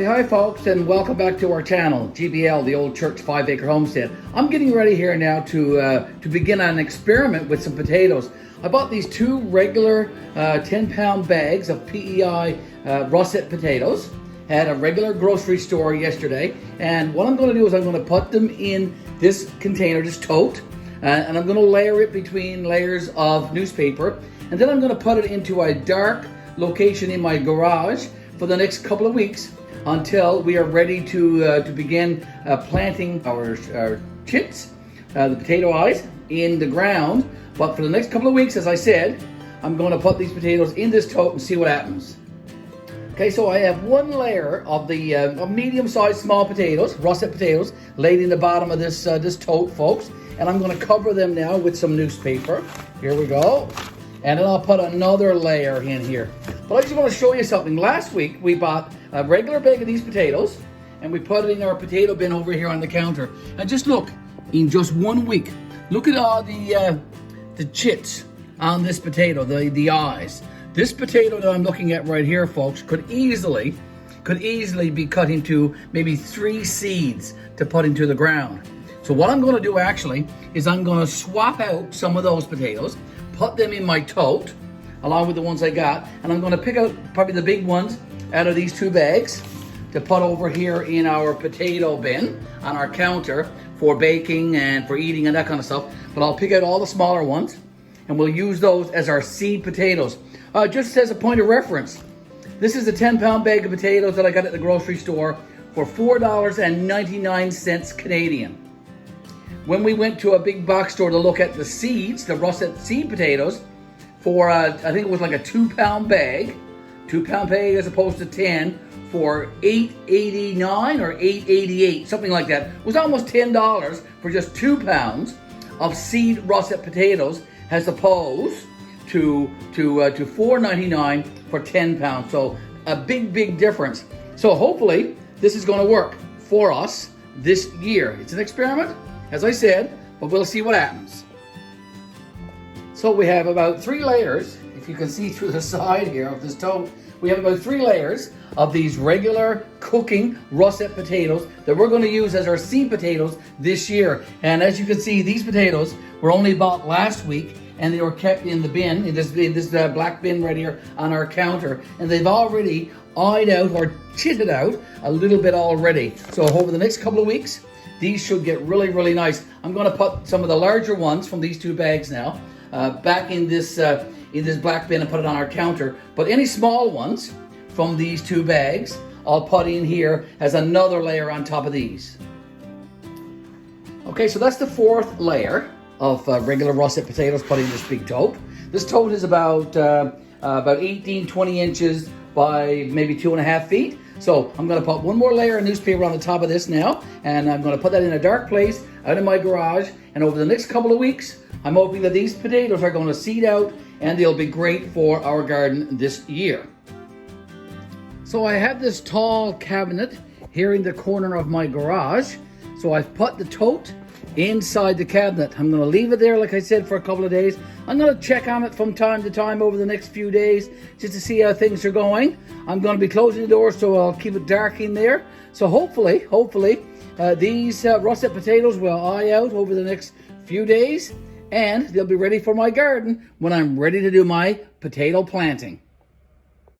Hey, hi folks, and welcome back to our channel, GBL, the Old Church 5-Acre Homestead. I'm getting ready here now to begin an experiment with some potatoes. I bought these two regular 10-pound bags of PEI russet potatoes at a regular grocery store yesterday. And what I'm going to do is I'm going to put them in this container, this tote, and I'm going to layer it between layers of newspaper. And then I'm going to put it into a dark location in my garage for the next couple of weeks until we are ready to begin planting our chits, the potato eyes, in the ground. But for the next couple of weeks, as I said, I'm going to put these potatoes in this tote and see what happens. Okay, so I have one layer of the medium-sized small potatoes, russet potatoes, laid in the bottom of this this tote, folks. And I'm going to cover them now with some newspaper. Here we go. And then I'll put another layer in here. But I just want to show you something. Last week, we bought a regular bag of these potatoes, and we put it in our potato bin over here on the counter. And just look, in just 1 week, look at all the chits on this potato, the eyes. This potato that I'm looking at right here, folks, could easily be cut into maybe 3 seeds to put into the ground. So what I'm going to do actually is I'm going to swap out some of those potatoes, put them in my tote along with the ones I got, and I'm going to pick out probably the big ones out of these 2 bags to put over here in our potato bin on our counter for baking and for eating and that kind of stuff. But I'll pick out all the smaller ones and we'll use those as our seed potatoes. Just as a point of reference, this is a 10-pound bag of potatoes that I got at the grocery store for $4.99 Canadian. When we went to a big box store to look at the seeds, the russet seed potatoes, for I think it was like a 2-pound bag, 2-pound bag as opposed to 10, for $8.89 or $8.88, something like that. It was almost $10 for just 2 pounds of seed russet potatoes, as opposed to $4.99 for 10 pounds. So a big difference. So hopefully this is going to work for us this year. It's an experiment, as I said, but we'll see what happens. So we have about 3 layers, if you can see through the side here of this tote, we have about 3 layers of these regular cooking russet potatoes that we're going to use as our seed potatoes this year. And as you can see, these potatoes were only bought last week, and they were kept in the bin, in this black bin right here on our counter. And they've already eyed out or chitted out a little bit already. So over the next couple of weeks, these should get really nice. I'm going to put some of the larger ones from these 2 bags now back in this black bin and put it on our counter. But any small ones from these 2 bags, I'll put in here as another layer on top of these. Okay, so that's the 4th layer of regular russet potatoes put in this big tote. This tote is about 18-20 inches by maybe 2.5 feet. So I'm going to put one more layer of newspaper on the top of this now, and I'm going to put that in a dark place out in my garage. And over the next couple of weeks, I'm hoping that these potatoes are going to seed out and they'll be great for our garden this year. So I have this tall cabinet here in the corner of my garage. So I've put the tote inside the cabinet. I'm going to leave it there, like I said, for a couple of days. I'm going to check on it from time to time over the next few days just to see how things are going. I'm going to be closing the door, so I'll keep it dark in there. So hopefully, these russet potatoes will eye out over the next few days, and they'll be ready for my garden when I'm ready to do my potato planting.